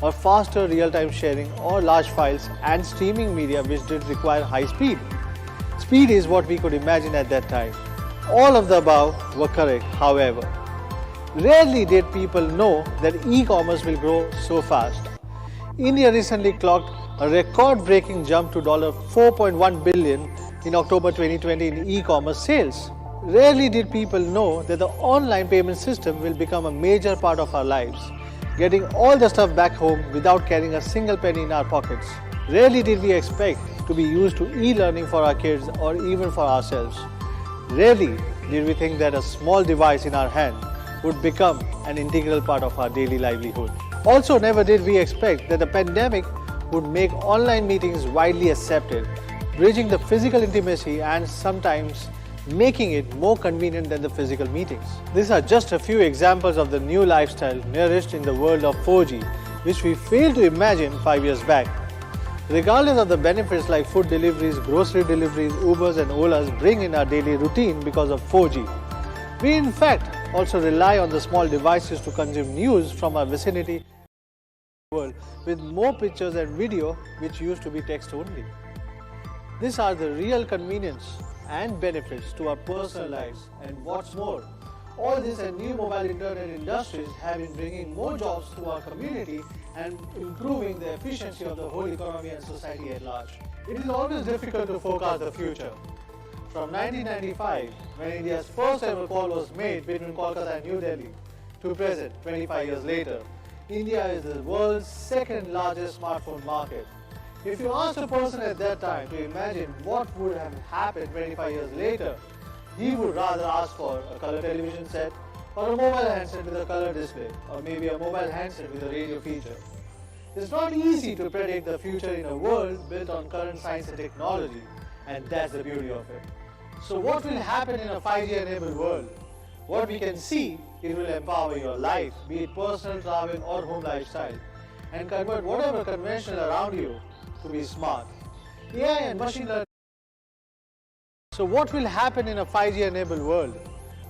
or faster real-time sharing or large files and streaming media which did require high speed. Speed is what we could imagine at that time. All of the above were correct, however. Rarely did people know that e-commerce will grow so fast. India recently clocked a record-breaking jump to $4.1 billion in October 2020 in e-commerce sales. Rarely did people know that the online payment system will become a major part of our lives, getting all the stuff back home without carrying a single penny in our pockets. Rarely did we expect to be used to e-learning for our kids or even for ourselves. Rarely did we think that a small device in our hand would become an integral part of our daily livelihood. Also, never did we expect that the pandemic would make online meetings widely accepted, bridging the physical intimacy and sometimes making it more convenient than the physical meetings. These are just a few examples of the new lifestyle nourished in the world of 4G, which we failed to imagine 5 years back. Regardless of the benefits like food deliveries, grocery deliveries, Ubers and Olas bring in our daily routine because of 4G, we in fact also rely on the small devices to consume news from our vicinity world with more pictures and video which used to be text only. These are the real convenience and benefits to our personal lives, and what's more, all this and new mobile internet industries have been bringing more jobs to our community and improving the efficiency of the whole economy and society at large. It is always difficult to forecast the future. From 1995, when India's first ever call was made between Kolkata and New Delhi, to present, 25 years later, India is the world's second largest smartphone market. If you asked a person at that time to imagine what would have happened 25 years later, he would rather ask for a color television set or a mobile handset with a color display, or maybe a mobile handset with a radio feature. It's not easy to predict the future in a world built on current science and technology, and that's the beauty of it. So what will happen in a 5G enabled world? What we can see, it will empower your life, be it personal, travel or home lifestyle, and convert whatever conventional around you to be smart. AI and machine learning. So what will happen in a 5G enabled world?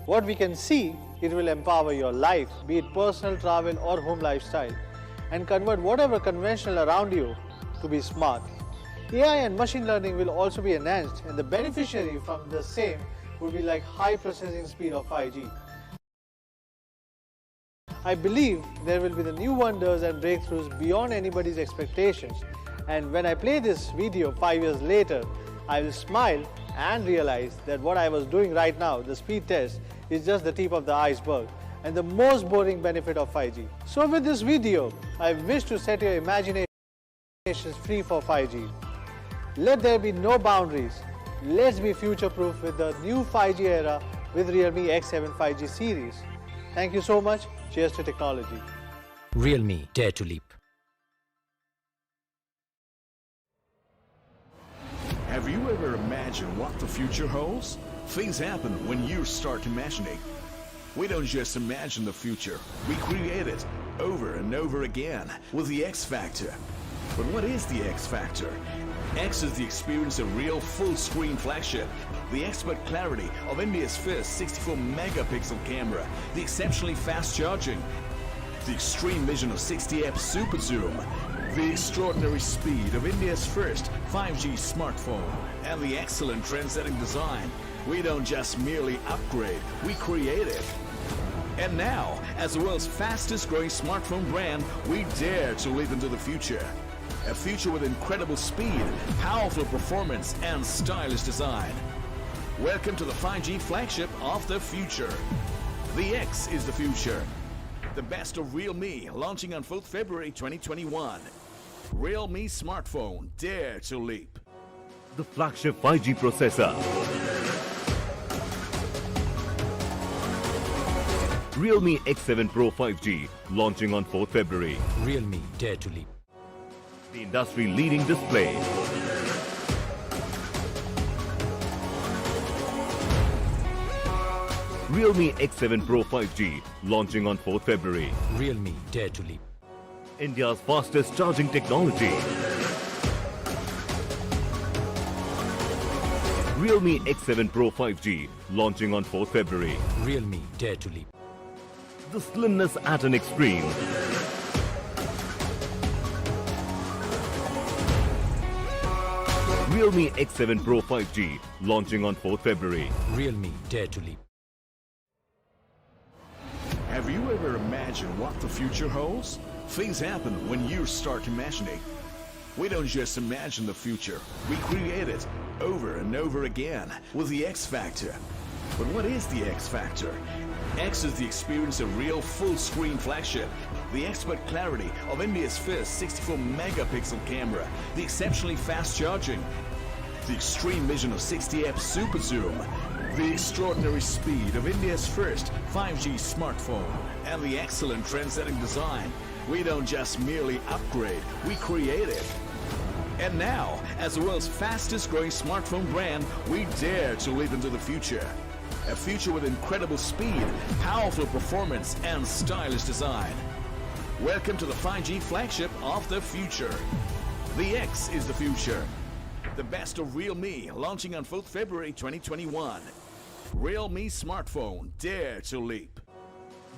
What we can see, it will empower your life, be it personal, travel or home lifestyle, and convert whatever conventional around you to be smart. AI and machine learning will also be enhanced, and the beneficiary from the same would be like high processing speed of 5G. I believe there will be the new wonders and breakthroughs beyond anybody's expectations, and when I play this video 5 years later, I will smile and realize that what I was doing right now, the speed test, is just the tip of the iceberg and the most boring benefit of 5G. So with this video, I wish to set your imaginations free for 5G. Let there be no boundaries. Let's be future-proof with the new 5G era with Realme X7 5G series. Thank you so much. Cheers to technology. Realme, dare to leap. Have you ever imagined what the future holds? Things happen when you start imagining. We don't just imagine the future, we create it over and over again with the X Factor. But what is the X Factor? X is the experience of real full-screen flagship, the expert clarity of India's first 64-megapixel camera, the exceptionally fast charging, the extreme vision of 60x super zoom, the extraordinary speed of India's first 5G smartphone, and the excellent trend-setting design. We don't just merely upgrade, we create it. And now, as the world's fastest growing smartphone brand, we dare to leap into the future. A future with incredible speed, powerful performance, and stylish design. Welcome to the 5G flagship of the future. The X is the future. The best of Realme, launching on 4th February 2021. Realme smartphone, dare to leap. The flagship 5G processor. Realme X7 Pro 5G, launching on 4th February. Realme, dare to leap. The industry-leading display. Realme X7 Pro 5G, launching on 4th February. Realme, dare to leap. India's fastest charging technology. Realme X7 Pro 5G, launching on 4th February. Realme, dare to leap. The slimness at an extreme. Realme X7 Pro 5G launching on 4th February. Realme Dare to Leap. Have you ever imagined what the future holds? Things happen when you start imagining. We don't just imagine the future, we create it over and over again with the X Factor. But what is the X Factor? X is the experience of real full-screen flagship, the expert clarity of India's first 64 megapixel camera, the exceptionally fast charging, the extreme vision of 60x super zoom, the extraordinary speed of India's first 5G smartphone, and the excellent trend-setting design. We don't just merely upgrade, we create it. And now, as the world's fastest growing smartphone brand, we dare to leap into the future. A future with incredible speed, powerful performance, and stylish design. Welcome to the 5G flagship of the future. The X is the future. The best of Realme, launching on 4th February 2021. Realme smartphone, dare to leap.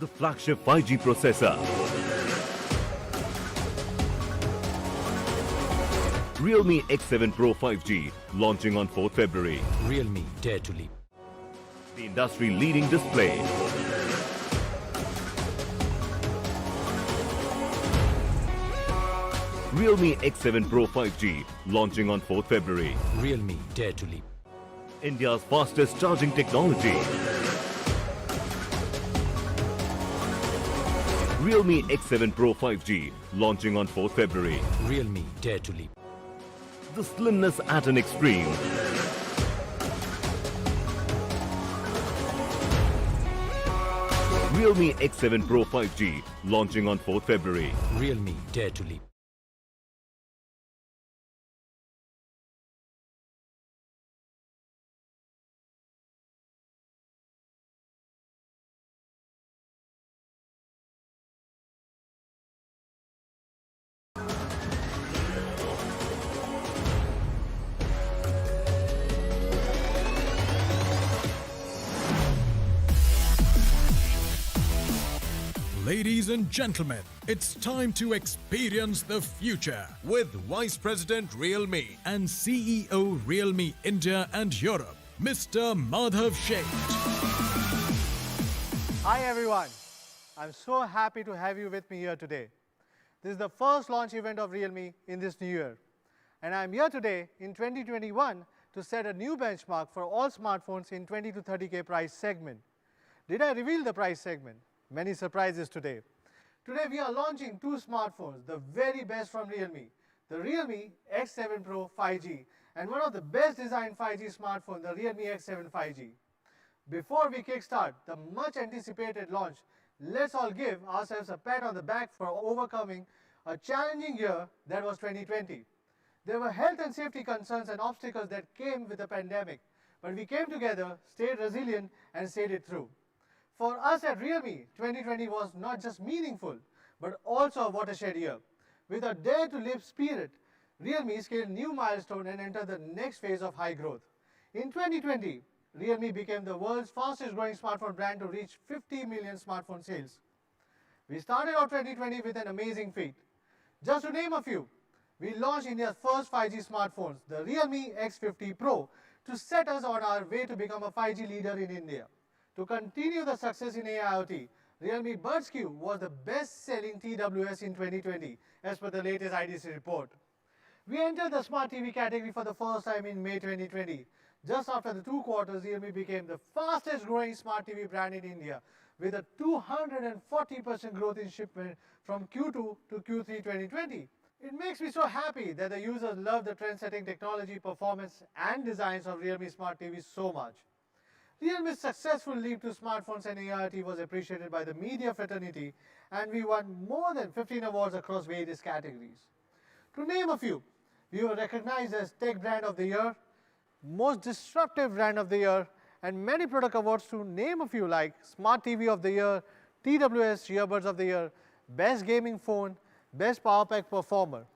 The flagship 5G processor. Realme X7 Pro 5G launching on 4th February. Realme Dare to Leap. The industry-leading display. Realme X7 Pro 5G launching on 4th February. Realme Dare to Leap. India's fastest charging technology. Realme X7 Pro 5G launching on 4th February. Realme Dare to Leap. The slimness at an extreme. Realme X7 Pro 5G launching on 4th February. Realme Dare to Leap. Ladies and gentlemen, it's time to experience the future with Vice President Realme and CEO Realme India and Europe, Mr. Madhav Sheth. Hi everyone, I'm so happy to have you with me here today. This is the first launch event of Realme in this new year. And I'm here today in 2021 to set a new benchmark for all smartphones in 20 to 30K price segment. Did I reveal the price segment? Many surprises today. Today we are launching two smartphones, the very best from Realme. The Realme X7 Pro 5G and one of the best designed 5G smartphones, the Realme X7 5G. Before we kickstart the much anticipated launch, let's all give ourselves a pat on the back for overcoming a challenging year that was 2020. There were health and safety concerns and obstacles that came with the pandemic, but we came together, stayed resilient and stayed it through. For us at Realme, 2020 was not just meaningful, but also a watershed year. With a dare to live spirit, Realme scaled new milestone and entered the next phase of high growth. In 2020, Realme became the world's fastest growing smartphone brand to reach 50 million smartphone sales. We started out 2020 with an amazing feat. Just to name a few, we launched India's first 5G smartphones, the Realme X50 Pro, to set us on our way to become a 5G leader in India. To continue the success in AIoT, Realme Buds Q was the best-selling TWS in 2020, as per the latest IDC report. We entered the smart TV category for the first time in May 2020. Just after the 2 quarters, Realme became the fastest-growing smart TV brand in India, with a 240% growth in shipment from Q2 to Q3 2020. It makes me so happy that the users love the trend-setting technology, performance, and designs of Realme smart TVs so much. Realme's successful leap to smartphones and AIoT was appreciated by the media fraternity, and we won more than 15 awards across various categories. To name a few, we were recognized as Tech Brand of the Year, Most Disruptive Brand of the Year, and many product awards to name a few like Smart TV of the Year, TWS Earbuds of the Year, Best Gaming Phone, Best Power Pack Performer.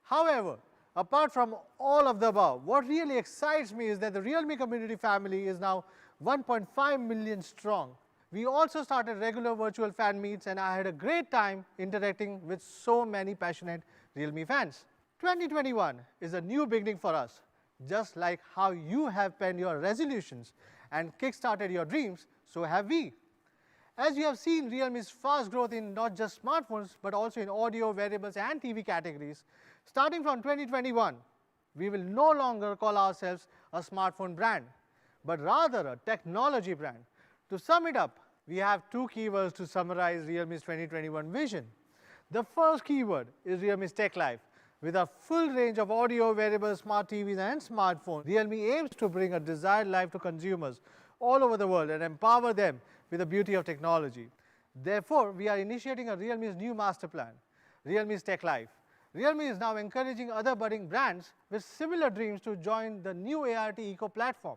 However, apart from all of the above, what really excites me is that the Realme community family is now 1.5 million strong. We also started regular virtual fan meets and I had a great time interacting with so many passionate Realme fans. 2021 is a new beginning for us. Just like how you have penned your resolutions and kickstarted your dreams, so have we. As you have seen Realme's fast growth in not just smartphones but also in audio, wearables and TV categories, starting from 2021, we will no longer call ourselves a smartphone brand, but rather a technology brand. To sum it up, we have two keywords to summarize Realme's 2021 vision. The first keyword is Realme's Tech Life. With a full range of audio, wearables, smart TVs and smartphones, Realme aims to bring a desired life to consumers all over the world and empower them with the beauty of technology. Therefore, we are initiating a Realme's new master plan, Realme's Tech Life. Realme is now encouraging other budding brands with similar dreams to join the new ART eco platform.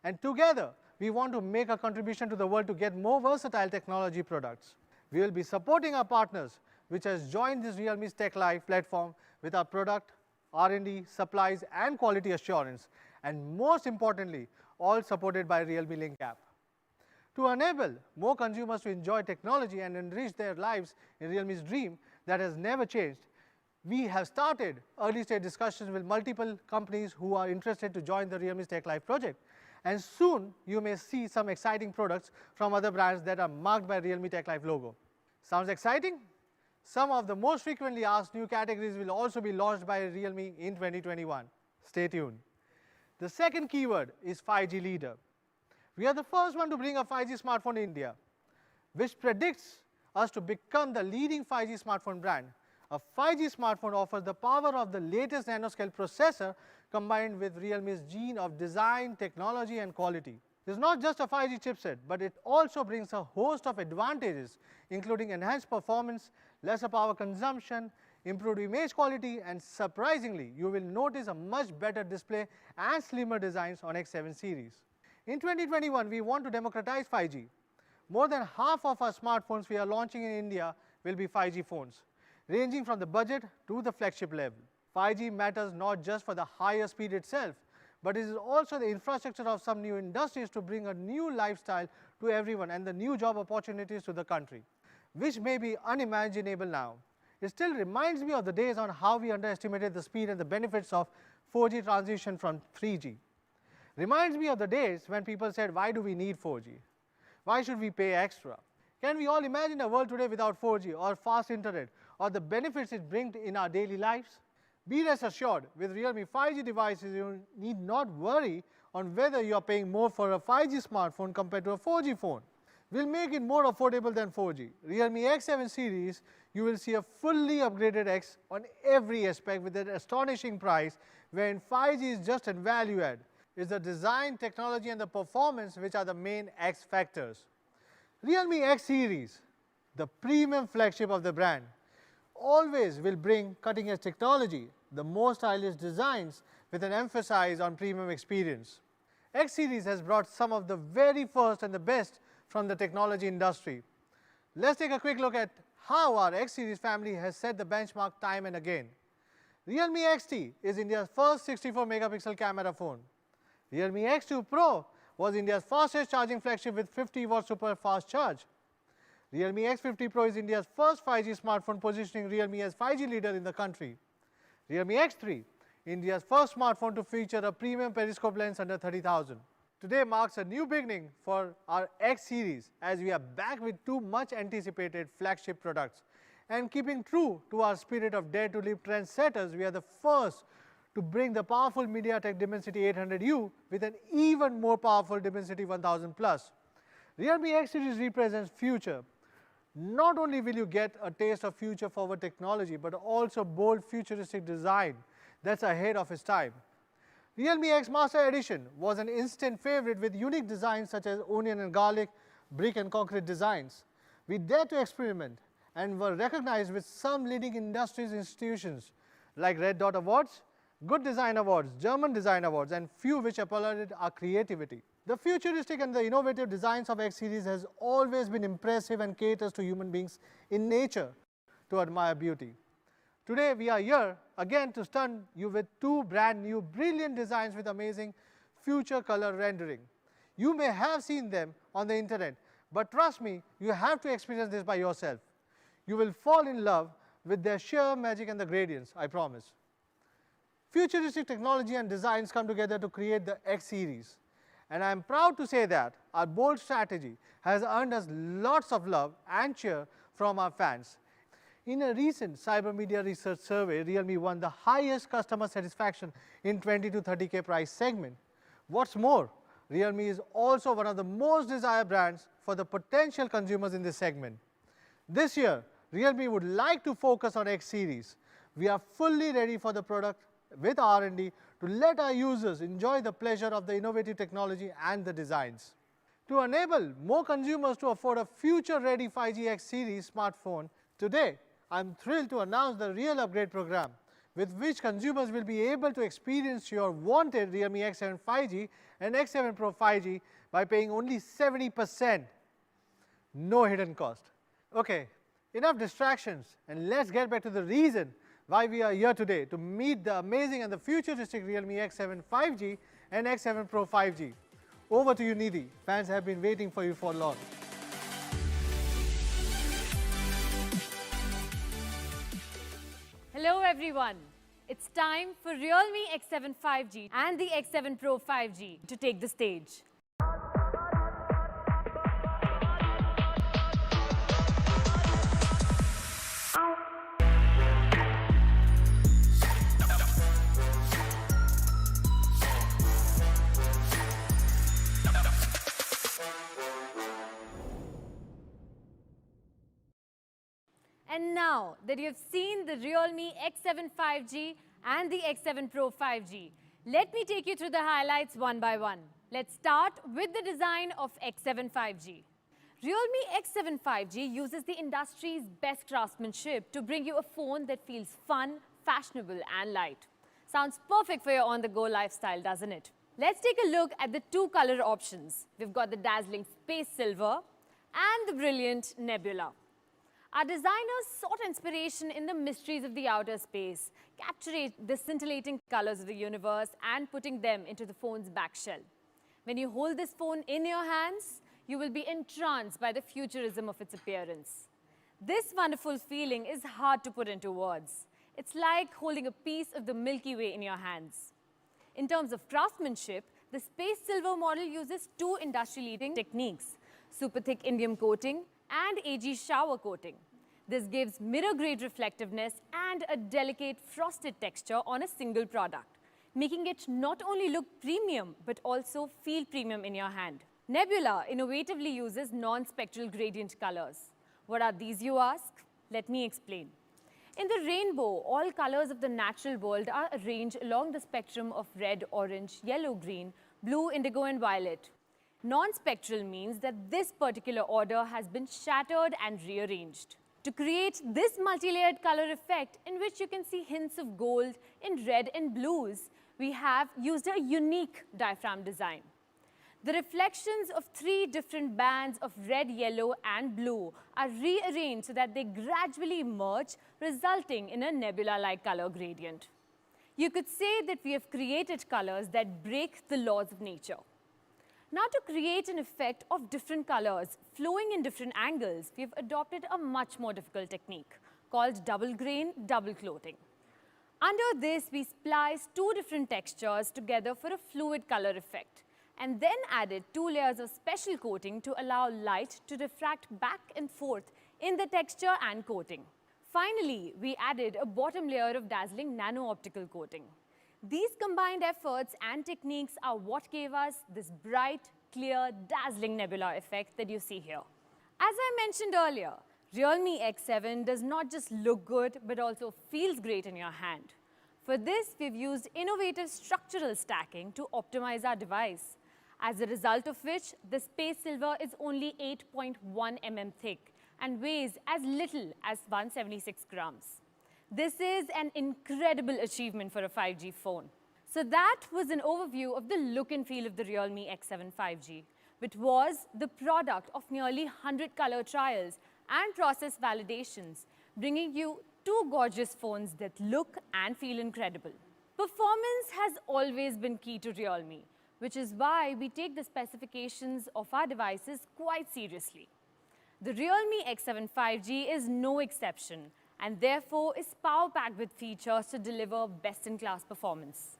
And together, we want to make a contribution to the world to get more versatile technology products. We will be supporting our partners which has joined this Realme's Tech Life platform with our product, R&D, supplies and quality assurance, and most importantly, all supported by Realme Link app. To enable more consumers to enjoy technology and enrich their lives in Realme's dream that has never changed, we have started early-stage discussions with multiple companies who are interested to join the Realme's Tech Life project. And soon, you may see some exciting products from other brands that are marked by Realme Tech Life logo. Sounds exciting? Some of the most frequently asked new categories will also be launched by Realme in 2021. Stay tuned. The second keyword is 5G leader. We are the first one to bring a 5G smartphone in India, which predicts us to become the leading 5G smartphone brand. A 5G smartphone offers the power of the latest nanoscale processor combined with Realme's gene of design, technology and quality. It's not just a 5G chipset, but it also brings a host of advantages, including enhanced performance, lesser power consumption, improved image quality, and surprisingly, you will notice a much better display and slimmer designs on X7 series. In 2021, we want to democratize 5G. More than half of our smartphones we are launching in India will be 5G phones, ranging from the budget to the flagship level. 5G matters not just for the higher speed itself, but it is also the infrastructure of some new industries to bring a new lifestyle to everyone and the new job opportunities to the country, which may be unimaginable now. It still reminds me of the days on how we underestimated the speed and the benefits of 4G transition from 3G. Reminds me of the days when people said, why do we need 4G? Why should we pay extra? Can we all imagine a world today without 4G or fast internet or the benefits it brings in our daily lives? Be rest assured, with Realme 5G devices, you need not worry on whether you are paying more for a 5G smartphone compared to a 4G phone. We'll make it more affordable than 4G. Realme X7 series, you will see a fully upgraded X on every aspect with an astonishing price, wherein 5G is just a value add. It's the design, technology and the performance which are the main X factors. Realme X series, the premium flagship of the brand, always will bring cutting-edge technology, the most stylish designs with an emphasis on premium experience. X series has brought some of the very first and the best from the technology industry. Let's take a quick look at how our X series family has set the benchmark time and again. Realme XT is India's first 64-megapixel camera phone. Realme X2 Pro was India's fastest charging flagship with 50-watt super fast charge. Realme X50 Pro is India's first 5G smartphone, positioning Realme as 5G leader in the country. Realme X3, India's first smartphone to feature a premium periscope lens under 30,000. Today marks a new beginning for our X series as we are back with two much anticipated flagship products. And keeping true to our spirit of dare to live trendsetters, we are the first to bring the powerful MediaTek Dimensity 800U with an even more powerful Dimensity 1000 Plus. Realme X series represents future. Not only will you get a taste of future-forward technology, but also bold futuristic design that's ahead of its time. Realme X Master Edition was an instant favorite with unique designs such as onion and garlic, brick and concrete designs. We dared to experiment and were recognized with some leading industries institutions like Red Dot Awards, Good Design Awards, German Design Awards, and few which applauded our creativity. The futuristic and the innovative designs of X series has always been impressive and caters to human beings in nature to admire beauty. Today we are here again to stun you with two brand new brilliant designs with amazing future color rendering. You may have seen them on the internet, but trust me, you have to experience this by yourself. You will fall in love with their sheer magic and the gradients, I promise. Futuristic technology and designs come together to create the X series. And I am proud to say that our bold strategy has earned us lots of love and cheer from our fans. In a recent cyber media research survey, Realme won the highest customer satisfaction in 20 to 30K price segment. What's more, Realme is also one of the most desired brands for the potential consumers in this segment. This year, Realme would like to focus on X series. We are fully ready for the product with R&D to let our users enjoy the pleasure of the innovative technology and the designs. To enable more consumers to afford a future-ready 5G X series smartphone, today I'm thrilled to announce the Real Upgrade program, with which consumers will be able to experience your wanted Realme X7 5G and X7 Pro 5G by paying only 70%. No hidden cost. Okay, enough distractions, and let's get back to the reason why we are here today, to meet the amazing and the futuristic Realme X7 5G and X7 Pro 5G. Over to you, Nidhi. Fans have been waiting for you for long. Hello everyone. It's time for Realme X7 5G and the X7 Pro 5G to take the stage. And now that you've seen the Realme X7 5G and the X7 Pro 5G, let me take you through the highlights one by one. Let's start with the design of X7 5G. Realme X7 5G uses the industry's best craftsmanship to bring you a phone that feels fun, fashionable and light. Sounds perfect for your on-the-go lifestyle, doesn't it? Let's take a look at the two color options. We've got the dazzling Space Silver and the brilliant Nebula. Our designers sought inspiration in the mysteries of the outer space, capturing the scintillating colors of the universe and putting them into the phone's back shell. When you hold this phone in your hands, you will be entranced by the futurism of its appearance. This wonderful feeling is hard to put into words. It's like holding a piece of the Milky Way in your hands. In terms of craftsmanship, the Space Silver model uses two industry-leading techniques: super thick indium coating and AG shower coating. This gives mirror-grade reflectiveness and a delicate frosted texture on a single product, making it not only look premium but also feel premium in your hand. Nebula innovatively uses non-spectral gradient colors. What are these, you ask? Let me explain. In the rainbow, all colors of the natural world are arranged along the spectrum of red, orange, yellow, green, blue, indigo and violet. Non-spectral means that this particular order has been shattered and rearranged. To create this multi-layered color effect in which you can see hints of gold in red and blues, we have used a unique diaphragm design. The reflections of three different bands of red, yellow and blue are rearranged so that they gradually merge, resulting in a nebula-like color gradient. You could say that we have created colors that break the laws of nature. Now, to create an effect of different colors flowing in different angles, we have adopted a much more difficult technique called double grain, double clothing. Under this, we spliced two different textures together for a fluid color effect, and then added 2 layers of special coating to allow light to diffract back and forth in the texture and coating. Finally, we added a bottom layer of dazzling nano-optical coating. These combined efforts and techniques are what gave us this bright, clear, dazzling nebula effect that you see here. As I mentioned earlier, Realme X7 does not just look good, but also feels great in your hand. For this, we've used innovative structural stacking to optimize our device, as a result of which the Space Silver is only 8.1 mm thick and weighs as little as 176 grams. This is an incredible achievement for a 5G phone. So that was an overview of the look and feel of the Realme X7 5G, which was the product of nearly 100 color trials and process validations, bringing you two gorgeous phones that look and feel incredible. Performance has always been key to Realme, which is why we take the specifications of our devices quite seriously. The Realme X7 5G is no exception, and therefore is power-packed with features to deliver best-in-class performance.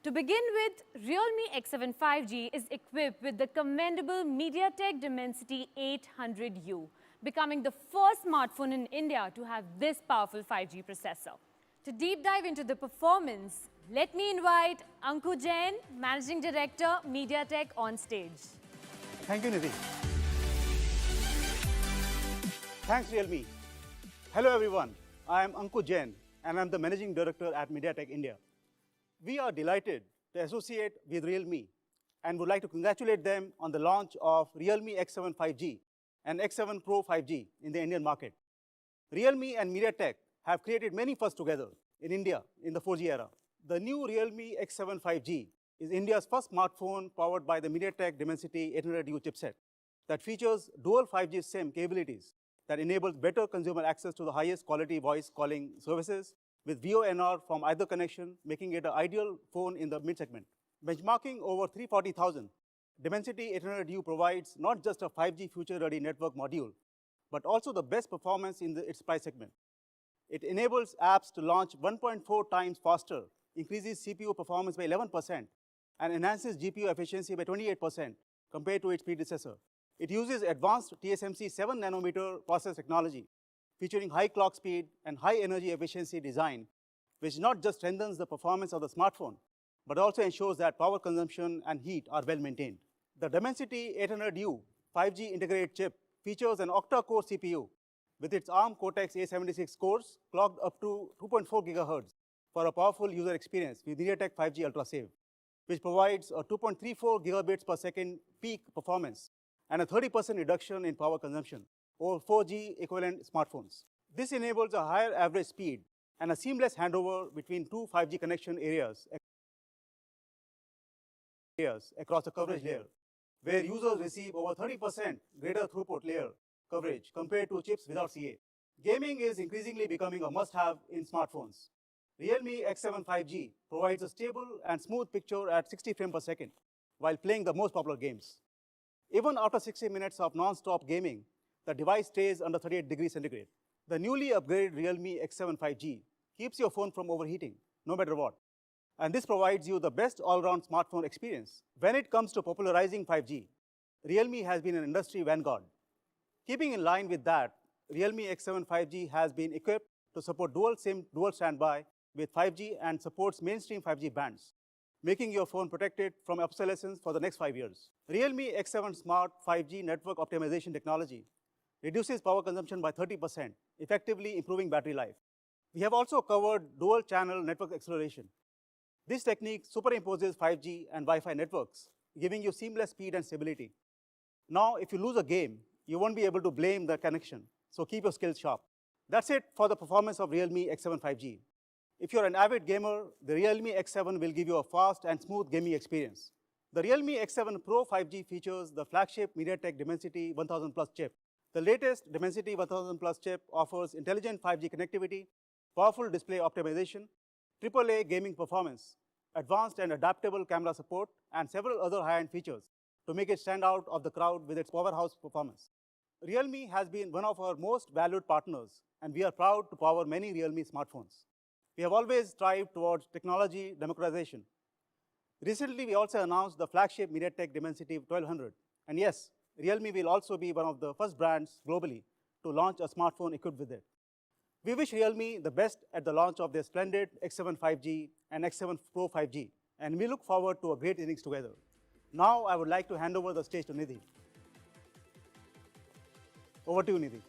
To begin with, Realme X7 5G is equipped with the commendable MediaTek Dimensity 800U, becoming the first smartphone in India to have this powerful 5G processor. To deep dive into the performance, let me invite Anku Jain, Managing Director, MediaTek, on stage. Thank you, Nidhi. Thanks, Realme. Hello, everyone. I am Anku Jain, and I'm the Managing Director at MediaTek India. We are delighted to associate with Realme and would like to congratulate them on the launch of Realme X7 5G and X7 Pro 5G in the Indian market. Realme and MediaTek have created many firsts together in India in the 4G era. The new Realme X7 5G is India's first smartphone powered by the MediaTek Dimensity 800U chipset that features dual 5G SIM capabilities that enables better consumer access to the highest quality voice calling services with VoNR from either connection, making it an ideal phone in the mid-segment. Benchmarking over 340,000, Dimensity 800U provides not just a 5G future-ready network module, but also the best performance in its price segment. It enables apps to launch 1.4 times faster, increases CPU performance by 11%, and enhances GPU efficiency by 28% compared to its predecessor. It uses advanced TSMC 7 nanometer process technology, featuring high clock speed and high energy efficiency design, which not just strengthens the performance of the smartphone, but also ensures that power consumption and heat are well maintained. The Dimensity 800U 5G integrated chip features an octa-core CPU with its ARM Cortex-A76 cores clocked up to 2.4 GHz for a powerful user experience with MediaTek 5G Ultra Save, which provides a 2.34 gigabits per second peak performance and a 30% reduction in power consumption over 4G equivalent smartphones. This enables a higher average speed and a seamless handover between two 5G connection areas across the coverage layer, where users receive over 30% greater throughput layer coverage compared to chips without CA. Gaming is increasingly becoming a must-have in smartphones. Realme X7 5G provides a stable and smooth picture at 60 frames per second while playing the most popular games. Even after 60 minutes of non-stop gaming, the device stays under 38 degrees centigrade. The newly upgraded Realme X7 5G keeps your phone from overheating, no matter what. And this provides you the best all-round smartphone experience. When it comes to popularizing 5G, Realme has been an industry vanguard. Keeping in line with that, Realme X7 5G has been equipped to support dual SIM, dual standby with 5G and supports mainstream 5G bands, making your phone protected from obsolescence for the next 5 years. Realme X7 Smart 5G network optimization technology reduces power consumption by 30%, effectively improving battery life. We have also covered dual channel network acceleration. This technique superimposes 5G and Wi-Fi networks, giving you seamless speed and stability. Now, if you lose a game, you won't be able to blame the connection, so keep your skills sharp. That's it for the performance of Realme X7 5G. If you're an avid gamer, the Realme X7 will give you a fast and smooth gaming experience. The Realme X7 Pro 5G features the flagship MediaTek Dimensity 1000 Plus chip. The latest Dimensity 1000 Plus chip offers intelligent 5G connectivity, powerful display optimization, AAA gaming performance, advanced and adaptable camera support, and several other high-end features to make it stand out of the crowd with its powerhouse performance. Realme has been one of our most valued partners, and we are proud to power many Realme smartphones. We have always strived towards technology democratization. Recently, we also announced the flagship MediaTek Dimensity 1200. And yes, Realme will also be one of the first brands globally to launch a smartphone equipped with it. We wish Realme the best at the launch of their splendid X7 5G and X7 Pro 5G, and we look forward to a great innings together. Now, I would like to hand over the stage to Nidhi. Over to you, Nidhi.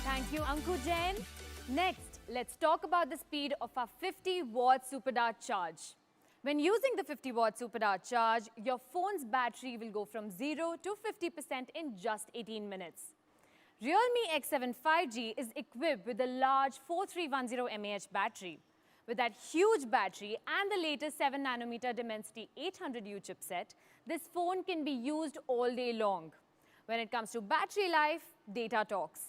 Thank you, Anku Jain. Next, let's talk about the speed of our 50-watt SuperDart charge. When using the 50-watt SuperDart charge, your phone's battery will go from 0 to 50% in just 18 minutes. Realme X7 5G is equipped with a large 4310 mAh battery. With that huge battery and the latest 7 nanometer Dimensity 800U chipset, this phone can be used all day long. When it comes to battery life, data talks.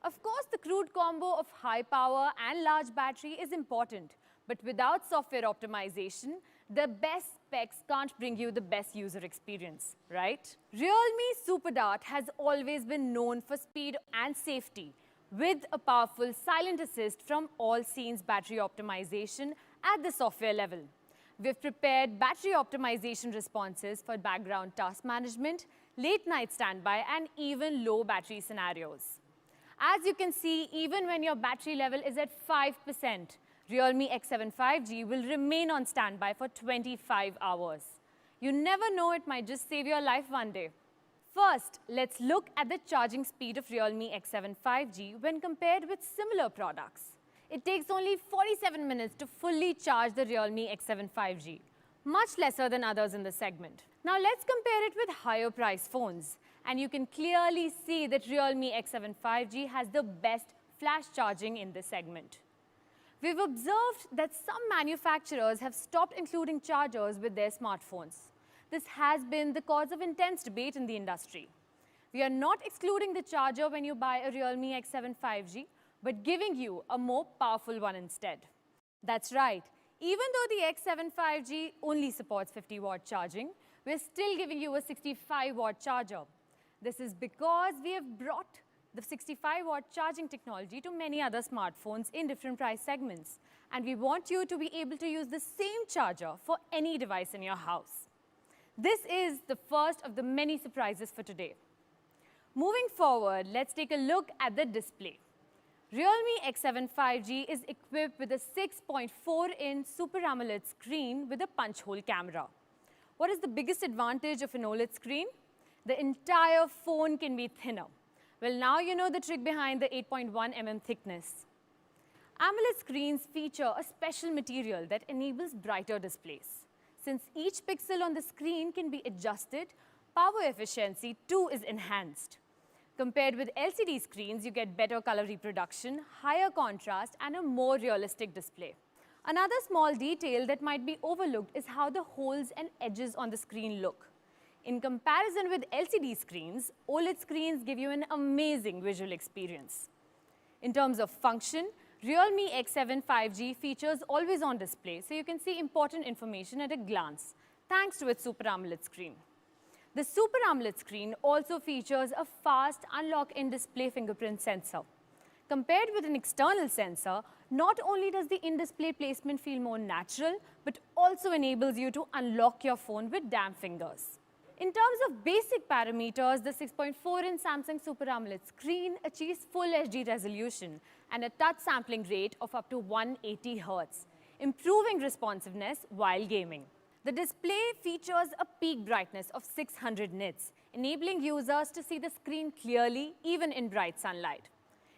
Of course, the crude combo of high power and large battery is important, but without software optimization, the best specs can't bring you the best user experience, right? Realme Super Dart has always been known for speed and safety, with a powerful silent assist from all scenes battery optimization at the software level. We've prepared battery optimization responses for background task management, late night standby, and even low battery scenarios. As you can see, even when your battery level is at 5%, Realme X7 5G will remain on standby for 25 hours. You never know, it might just save your life one day. First, let's look at the charging speed of Realme X7 5G when compared with similar products. It takes only 47 minutes to fully charge the Realme X7 5G, much lesser than others in the segment. Now let's compare it with higher price phones, and you can clearly see that Realme X7 5G has the best flash charging in this segment. We've observed that some manufacturers have stopped including chargers with their smartphones. This has been the cause of intense debate in the industry. We are not excluding the charger when you buy a Realme X7 5G, but giving you a more powerful one instead. That's right. Even though the X7 5G only supports 50-watt charging, we're still giving you a 65-watt charger. This is because we have brought the 65-watt charging technology to many other smartphones in different price segments. And we want you to be able to use the same charger for any device in your house. This is the first of the many surprises for today. Moving forward, let's take a look at the display. Realme X7 5G is equipped with a 6.4-inch Super AMOLED screen with a punch-hole camera. What is the biggest advantage of an OLED screen? The entire phone can be thinner. Well, now you know the trick behind the 8.1 mm thickness. AMOLED screens feature a special material that enables brighter displays. Since each pixel on the screen can be adjusted, power efficiency too is enhanced. Compared with LCD screens, you get better color reproduction, higher contrast, and a more realistic display. Another small detail that might be overlooked is how the holes and edges on the screen look. In comparison with LCD screens, OLED screens give you an amazing visual experience. In terms of function, Realme X7 5G features always-on display, so you can see important information at a glance, thanks to its Super AMOLED screen. The Super AMOLED screen also features a fast unlock in-display fingerprint sensor. Compared with an external sensor, not only does the in-display placement feel more natural, but also enables you to unlock your phone with damp fingers. In terms of basic parameters, the 6.4-inch Samsung Super AMOLED screen achieves full HD resolution and a touch sampling rate of up to 180 Hz, improving responsiveness while gaming. The display features a peak brightness of 600 nits, enabling users to see the screen clearly even in bright sunlight.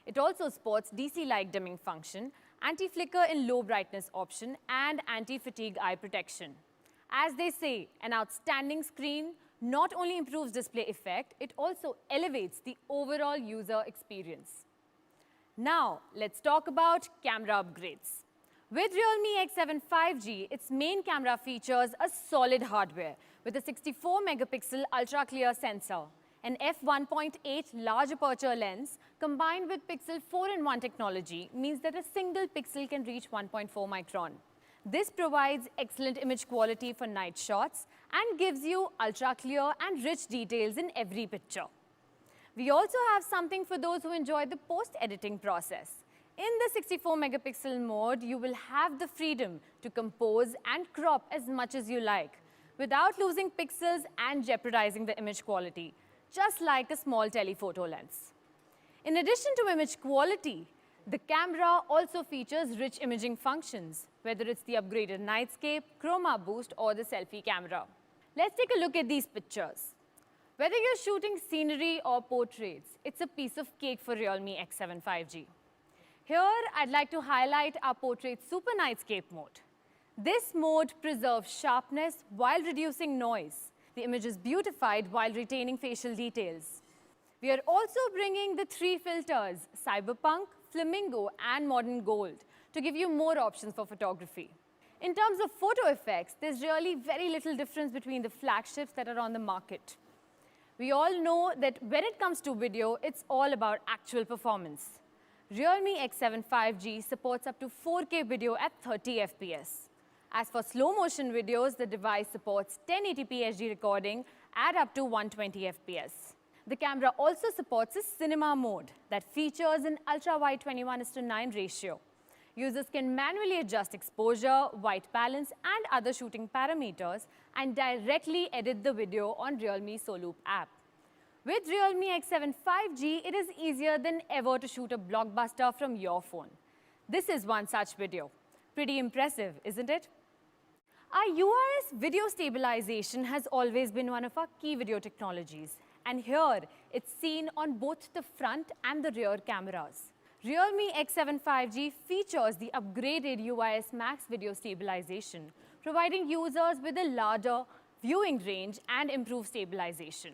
It also supports DC light dimming function, anti-flicker in low brightness option, and anti-fatigue eye protection. As they say, an outstanding screen not only improves display effect, it also elevates the overall user experience. Now, let's talk about camera upgrades. With Realme X7 5G, its main camera features a solid hardware with a 64-megapixel ultra-clear sensor, an f1.8 large aperture lens combined with Pixel 4-in-1 technology means that a single pixel can reach 1.4 micron. This provides excellent image quality for night shots and gives you ultra-clear and rich details in every picture. We also have something for those who enjoy the post-editing process. In the 64-megapixel mode, you will have the freedom to compose and crop as much as you like without losing pixels and jeopardizing the image quality, just like a small telephoto lens. In addition to image quality, the camera also features rich imaging functions, whether it's the upgraded nightscape, chroma boost, or the selfie camera. Let's take a look at these pictures. Whether you're shooting scenery or portraits, it's a piece of cake for Realme X7 5G. Here, I'd like to highlight our Portrait Super Nightscape mode. This mode preserves sharpness while reducing noise. The image is beautified while retaining facial details. We are also bringing the 3 filters, Cyberpunk, Flamingo, and Modern Gold, to give you more options for photography. In terms of photo effects, there's really very little difference between the flagships that are on the market. We all know that when it comes to video, it's all about actual performance. Realme X7 5G supports up to 4K video at 30 FPS. As for slow motion videos, the device supports 1080p HD recording at up to 120 FPS. The camera also supports a cinema mode that features an ultra-wide 21:9 ratio. Users can manually adjust exposure, white balance and other shooting parameters and directly edit the video on Realme Soloop app. With Realme X7 5G, it is easier than ever to shoot a blockbuster from your phone. This is one such video. Pretty impressive, isn't it? Our URS video stabilization has always been one of our key video technologies. And here, it's seen on both the front and the rear cameras. Realme X7 5G features the upgraded UIS Max video stabilization, providing users with a larger viewing range and improved stabilization.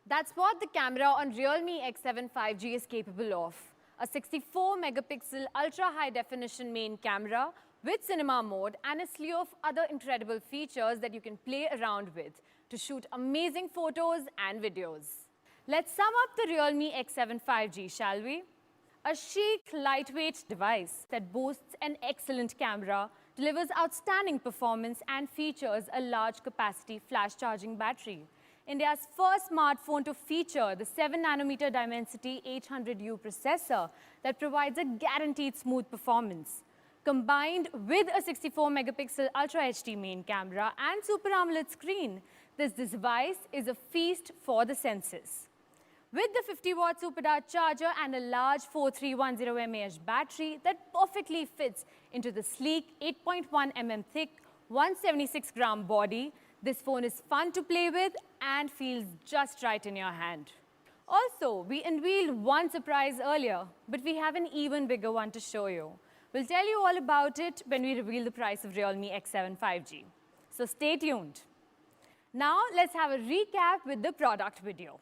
That's what the camera on Realme X7 5G is capable of. A 64-megapixel ultra-high-definition main camera with cinema mode and a slew of other incredible features that you can play around with to shoot amazing photos and videos. Let's sum up the Realme X7 5G, shall we? A chic, lightweight device that boasts an excellent camera, delivers outstanding performance and features a large capacity flash charging battery. India's first smartphone to feature the 7nm Dimensity 800U processor that provides a guaranteed smooth performance. Combined with a 64-megapixel Ultra HD main camera and Super AMOLED screen, this device is a feast for the senses. With the 50-watt supercharged charger and a large 4310 mAh battery that perfectly fits into the sleek 8.1 mm thick 176-gram body, this phone is fun to play with and feels just right in your hand. Also, we unveiled one surprise earlier, but we have an even bigger one to show you. We'll tell you all about it when we reveal the price of Realme X7 5G. So stay tuned. Now, let's have a recap with the product video.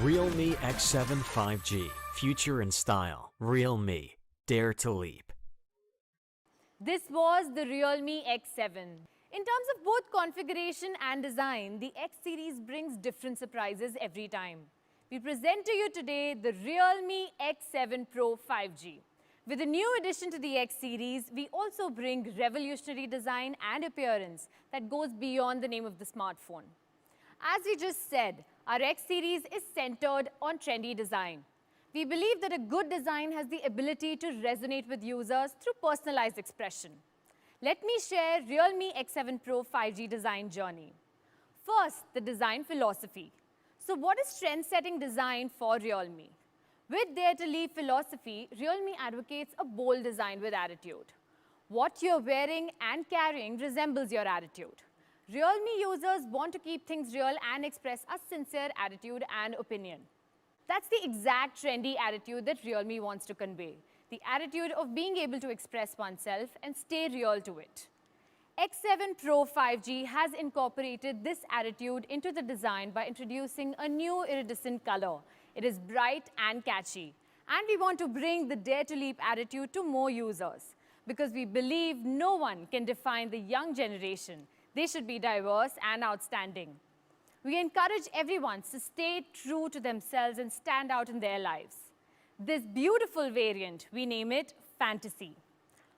Realme X7 5G, future in style. Realme, dare to leap. This was the Realme X7. In terms of both configuration and design, the X series brings different surprises every time. We present to you today the Realme X7 Pro 5G. With a new addition to the X series, we also bring revolutionary design and appearance that goes beyond the name of the smartphone. As we just said, our X series is centered on trendy design. We believe that a good design has the ability to resonate with users through personalized expression. Let me share Realme X7 Pro 5G design journey. First, the design philosophy. So what is trend-setting design for Realme? With Dare to Leap philosophy, Realme advocates a bold design with attitude. What you're wearing and carrying resembles your attitude. Realme users want to keep things real and express a sincere attitude and opinion. That's the exact trendy attitude that Realme wants to convey. The attitude of being able to express oneself and stay real to it. X7 Pro 5G has incorporated this attitude into the design by introducing a new iridescent color. It is bright and catchy. And we want to bring the Dare to Leap attitude to more users because we believe no one can define the young generation. They should be diverse and outstanding. We encourage everyone to stay true to themselves and stand out in their lives. This beautiful variant, we name it Fantasy.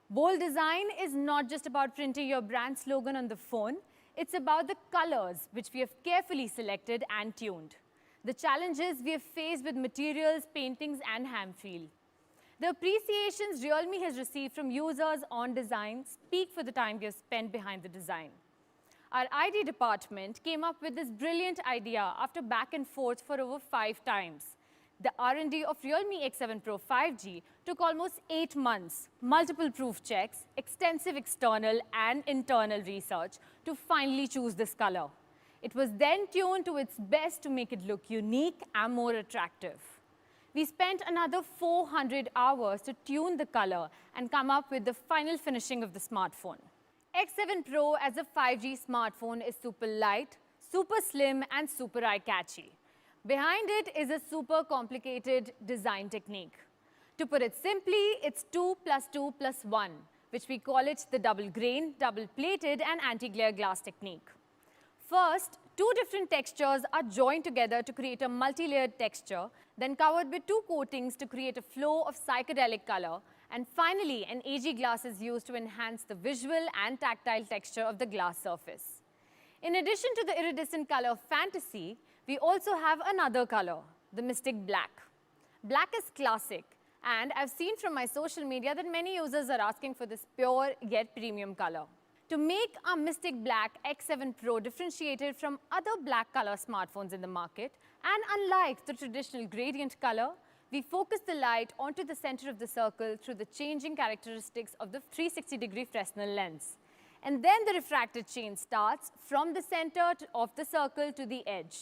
Bold design is not just about printing your brand slogan on the phone. It's about the colors, which we have carefully selected and tuned. The challenges we have faced with materials, paintings, and hand feel. The appreciations Realme has received from users on design speak for the time we have spent behind the design. Our ID department came up with this brilliant idea after back and forth for over 5 times. The R&D of Realme X7 Pro 5G took almost 8 months, multiple proof checks, extensive external and internal research to finally choose this color. It was then tuned to its best to make it look unique and more attractive. We spent another 400 hours to tune the color and come up with the final finishing of the smartphone. X7 Pro as a 5G smartphone is super light, super slim and super eye-catchy. Behind it is a super complicated design technique. To put it simply, it's 2 plus 2 plus 1, which we call it the double grain, double plated and anti-glare glass technique. First, two different textures are joined together to create a multi-layered texture, then covered with two coatings to create a flow of psychedelic color, and finally, an AG glass is used to enhance the visual and tactile texture of the glass surface. In addition to the iridescent color of fantasy, we also have another color, the mystic black. Black is classic, and I've seen from my social media that many users are asking for this pure yet premium color. To make our Mystic Black X7 Pro differentiated from other black color smartphones in the market, and unlike the traditional gradient color, we focus the light onto the center of the circle through the changing characteristics of the 360-degree Fresnel lens. And then the refracted chain starts from the center of the circle to the edge.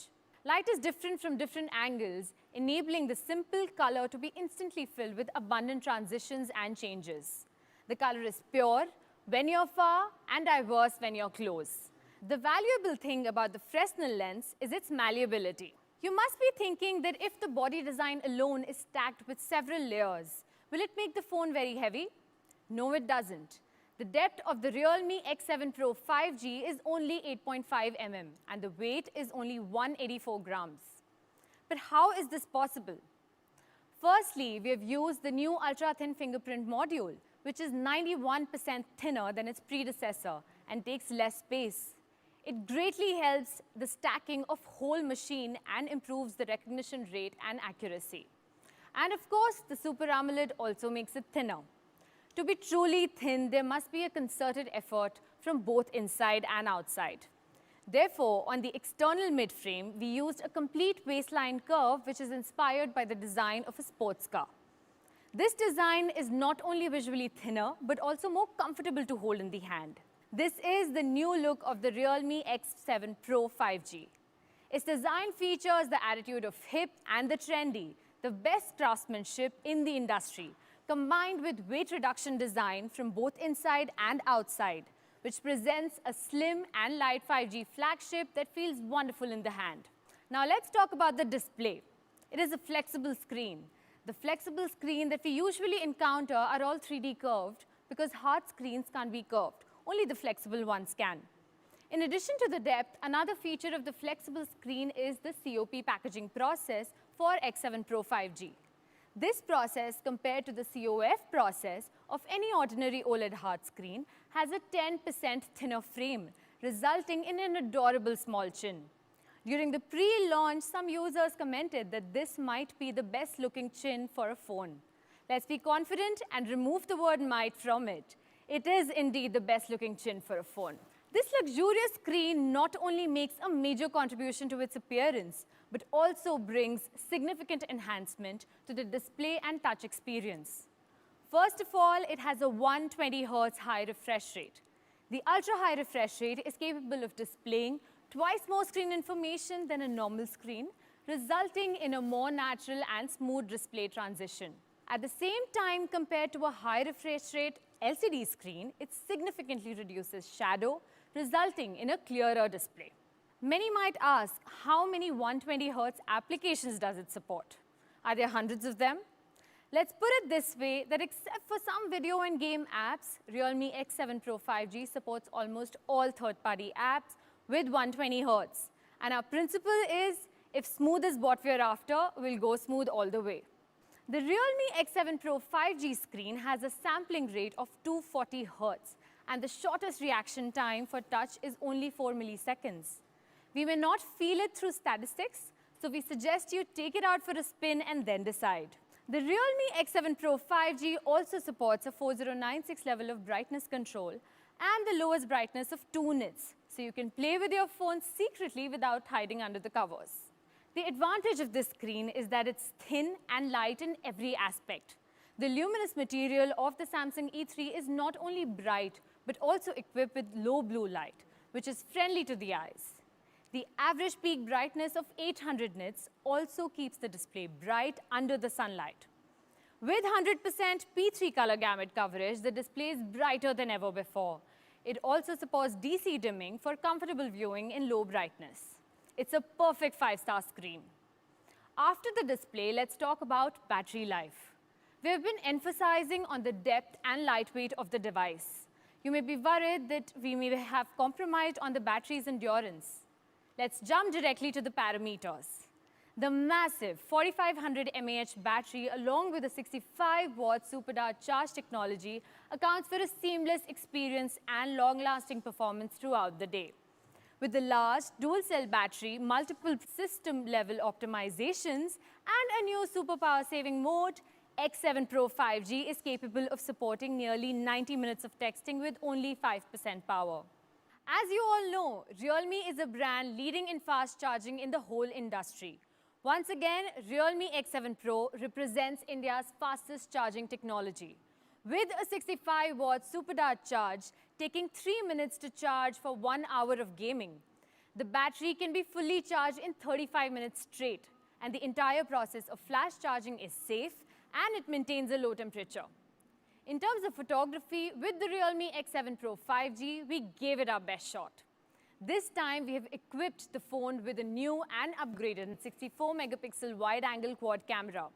Light is different from different angles, enabling the simple color to be instantly filled with abundant transitions and changes. The color is pure when you're far and diverse when you're close. The valuable thing about the Fresnel lens is its malleability. You must be thinking that if the body design alone is stacked with several layers, will it make the phone very heavy? No, it doesn't. The depth of the Realme X7 Pro 5G is only 8.5 mm and the weight is only 184 grams. But how is this possible? Firstly, we have used the new ultra-thin fingerprint module, which is 91% thinner than its predecessor and takes less space. It greatly helps the stacking of whole machine and improves the recognition rate and accuracy. And of course, the Super AMOLED also makes it thinner. To be truly thin, there must be a concerted effort from both inside and outside. Therefore, on the external midframe, we used a complete waistline curve which is inspired by the design of a sports car. This design is not only visually thinner, but also more comfortable to hold in the hand. This is the new look of the Realme X7 Pro 5G. Its design features the attitude of hip and the trendy, the best craftsmanship in the industry, combined with weight reduction design from both inside and outside, which presents a slim and light 5G flagship that feels wonderful in the hand. Now let's talk about the display. It is a flexible screen. The flexible screen that we usually encounter are all 3D curved because hard screens can't be curved. Only the flexible ones can. In addition to the depth, another feature of the flexible screen is the COP packaging process for X7 Pro 5G. This process, compared to the COF process of any ordinary OLED hard screen, has a 10% thinner frame, resulting in an adorable small chin. During the pre-launch, some users commented that this might be the best-looking chin for a phone. Let's be confident and remove the word might from it. It is indeed the best-looking chin for a phone. This luxurious screen not only makes a major contribution to its appearance, but also brings significant enhancement to the display and touch experience. First of all, it has a 120 Hz high refresh rate. The ultra-high refresh rate is capable of displaying twice more screen information than a normal screen, resulting in a more natural and smooth display transition. At the same time, compared to a high refresh rate LCD screen, it significantly reduces shadow, resulting in a clearer display. Many might ask, how many 120 Hz applications does it support? Are there hundreds of them? Let's put it this way, that except for some video and game apps, Realme X7 Pro 5G supports almost all third-party apps with 120 Hz. And our principle is, if smooth is what we're after, we'll go smooth all the way. The Realme X7 Pro 5G screen has a sampling rate of 240 Hz, and the shortest reaction time for touch is only 4 milliseconds. We may not feel it through statistics, so we suggest you take it out for a spin and then decide. The Realme X7 Pro 5G also supports a 4096 level of brightness control and the lowest brightness of 2 nits, so you can play with your phone secretly without hiding under the covers. The advantage of this screen is that it's thin and light in every aspect. The luminous material of the Samsung E3 is not only bright, but also equipped with low blue light, which is friendly to the eyes. The average peak brightness of 800 nits also keeps the display bright under the sunlight. With 100% P3 color gamut coverage, the display is brighter than ever before. It also supports DC dimming for comfortable viewing in low brightness. It's a perfect 5-star screen. After the display, let's talk about battery life. We have been emphasizing on the depth and lightweight of the device. You may be worried that we may have compromised on the battery's endurance. Let's jump directly to the parameters. The massive 4500 mAh battery along with the 65-watt supercharged charge technology accounts for a seamless experience and long-lasting performance throughout the day. With the large dual-cell battery, multiple system-level optimizations, and a new super power-saving mode, X7 Pro 5G is capable of supporting nearly 90 minutes of texting with only 5% power. As you all know, Realme is a brand leading in fast charging in the whole industry. Once again, Realme X7 Pro represents India's fastest charging technology. With a 65-watt supercharged charge, taking 3 minutes to charge for 1 hour of gaming. The battery can be fully charged in 35 minutes straight, and the entire process of flash charging is safe and it maintains a low temperature. In terms of photography, with the Realme X7 Pro 5G, we gave it our best shot. This time, we have equipped the phone with a new and upgraded 64-megapixel wide-angle quad camera.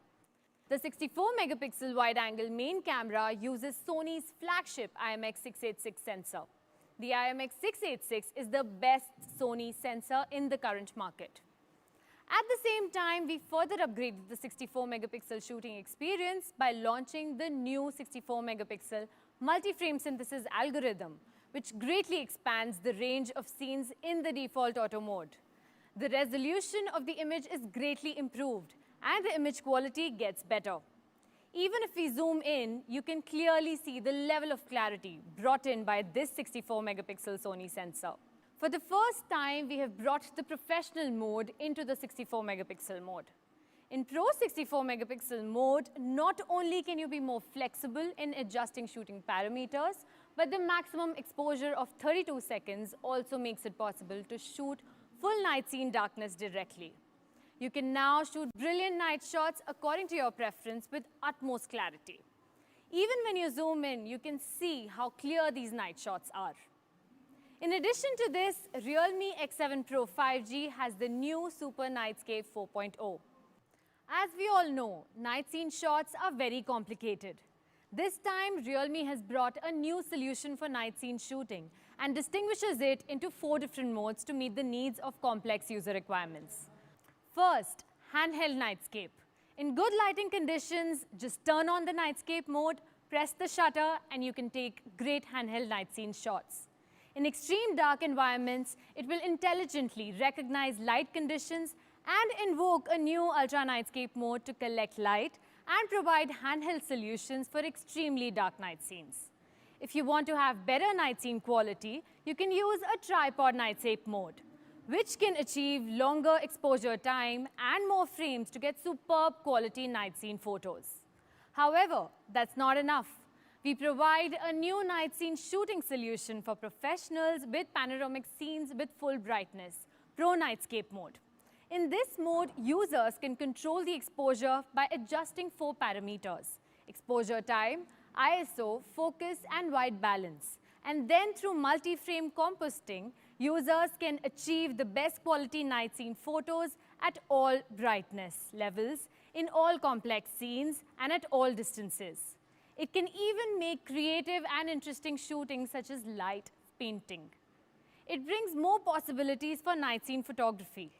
The 64-megapixel wide-angle main camera uses Sony's flagship IMX686 sensor. The IMX686 is the best Sony sensor in the current market. At the same time, we further upgraded the 64-megapixel shooting experience by launching the new 64-megapixel multi-frame synthesis algorithm, which greatly expands the range of scenes in the default auto mode. The resolution of the image is greatly improved, and the image quality gets better. Even if we zoom in, you can clearly see the level of clarity brought in by this 64-megapixel Sony sensor. For the first time, we have brought the professional mode into the 64-megapixel mode. In Pro 64-megapixel mode, not only can you be more flexible in adjusting shooting parameters, but the maximum exposure of 32 seconds also makes it possible to shoot full night scene darkness directly. You can now shoot brilliant night shots according to your preference with utmost clarity. Even when you zoom in, you can see how clear these night shots are. In addition to this, Realme X7 Pro 5G has the new Super Nightscape 4.0. As we all know, night scene shots are very complicated. This time, Realme has brought a new solution for night scene shooting and distinguishes it into 4 different modes to meet the needs of complex user requirements. First, handheld nightscape. In good lighting conditions, just turn on the nightscape mode, press the shutter, and you can take great handheld night scene shots. In extreme dark environments, it will intelligently recognize light conditions and invoke a new Ultra Nightscape mode to collect light and provide handheld solutions for extremely dark night scenes. If you want to have better night scene quality, you can use a tripod nightscape mode, which can achieve longer exposure time and more frames to get superb quality night scene photos. However, that's not enough. We provide a new night scene shooting solution for professionals with panoramic scenes with full brightness, Pro Nightscape mode. In this mode, users can control the exposure by adjusting 4 parameters: exposure time, ISO, focus, and white balance. And then through multi-frame composting, users can achieve the best quality night scene photos at all brightness levels, in all complex scenes, and at all distances. It can even make creative and interesting shooting such as light painting. It brings more possibilities for night scene photography.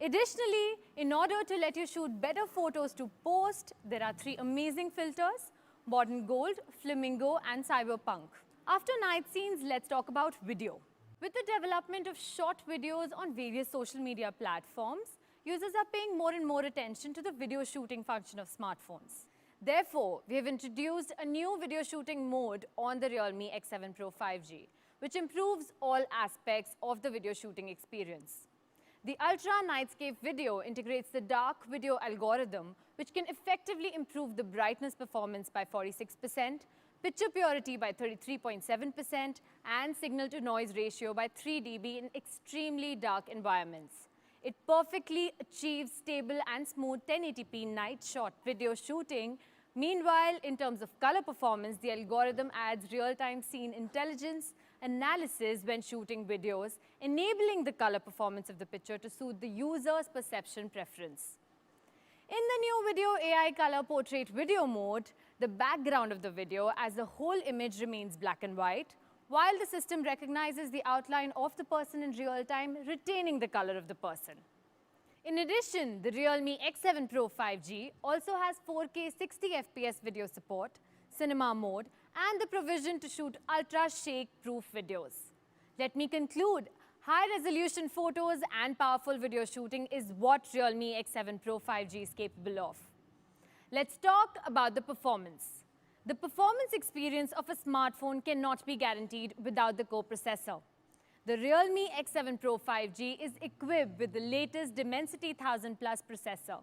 Additionally, in order to let you shoot better photos to post, there are 3 amazing filters: Modern Gold, Flamingo, and Cyberpunk. After night scenes, let's talk about video. With the development of short videos on various social media platforms, users are paying more and more attention to the video shooting function of smartphones. Therefore, we have introduced a new video shooting mode on the Realme X7 Pro 5G, which improves all aspects of the video shooting experience. The Ultra Nightscape video integrates the dark video algorithm, which can effectively improve the brightness performance by 46%, picture purity by 33.7%, and signal-to-noise ratio by 3 dB in extremely dark environments. It perfectly achieves stable and smooth 1080p night shot video shooting Meanwhile, in terms of color performance, the algorithm adds real-time scene intelligence analysis when shooting videos, enabling the color performance of the picture to suit the user's perception preference. In the new Video AI Color Portrait Video mode, the background of the video as the whole image remains black and white, while the system recognizes the outline of the person in real time, retaining the color of the person. In addition, the Realme X7 Pro 5G also has 4K 60 FPS video support, cinema mode, and the provision to shoot ultra-shake-proof videos. Let me conclude. High-resolution photos and powerful video shooting is what Realme X7 Pro 5G is capable of. Let's talk about the performance. The performance experience of a smartphone cannot be guaranteed without the co-processor. The Realme X7 Pro 5G is equipped with the latest Dimensity 1000 Plus processor.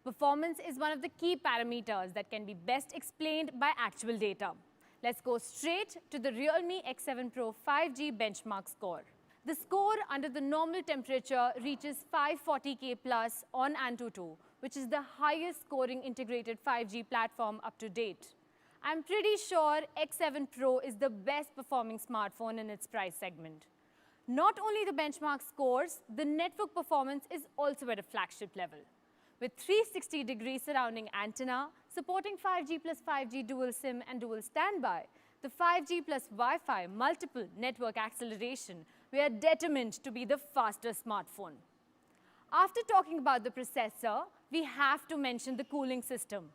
Performance is one of the key parameters that can be best explained by actual data. Let's go straight to the Realme X7 Pro 5G benchmark score. The score under the normal temperature reaches 540K plus on Antutu, which is the highest scoring integrated 5G platform up to date. I'm pretty sure X7 Pro is the best performing smartphone in its price segment. Not only the benchmark scores, the network performance is also at a flagship level. With 360-degree surrounding antenna, supporting 5G plus 5G dual SIM and dual standby, the 5G plus Wi-Fi multiple network acceleration, we are determined to be the fastest smartphone. After talking about the processor, we have to mention the cooling system.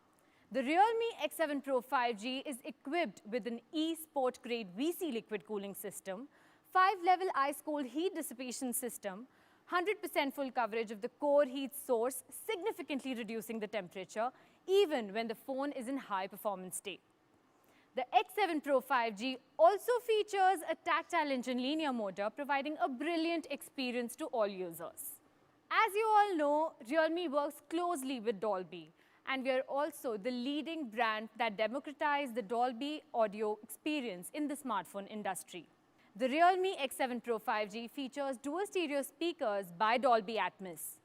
The Realme X7 Pro 5G is equipped with an e-sport grade VC liquid cooling system, 5-level ice-cold heat dissipation system, 100% full coverage of the core heat source, significantly reducing the temperature even when the phone is in high performance state. The X7 Pro 5G also features a tactile engine linear motor, providing a brilliant experience to all users. As you all know, Realme works closely with Dolby, and we are also the leading brand that democratized the Dolby audio experience in the smartphone industry. The Realme X7 Pro 5G features dual stereo speakers by Dolby Atmos.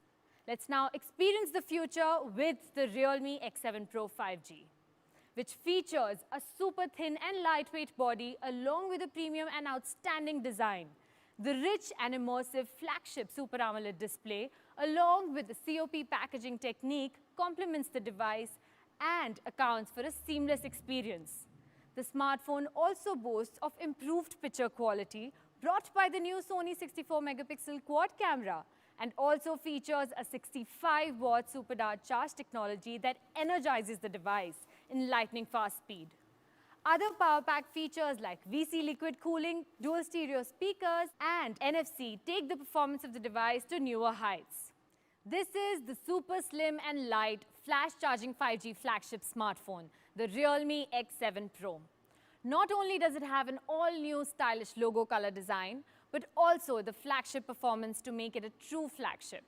Let's now experience the future with the Realme X7 Pro 5G, which features a super thin and lightweight body along with a premium and outstanding design. The rich and immersive flagship Super AMOLED display along with the COP packaging technique complements the device and accounts for a seamless experience. The smartphone also boasts of improved picture quality brought by the new Sony 64-megapixel quad camera and also features a 65-watt super dart charge technology that energizes the device in lightning fast speed. Other power pack features like VC liquid cooling, dual stereo speakers, and NFC take the performance of the device to newer heights. This is the super slim and light flash charging 5G flagship smartphone, the Realme X7 Pro. Not only does it have an all-new stylish logo color design, but also the flagship performance to make it a true flagship.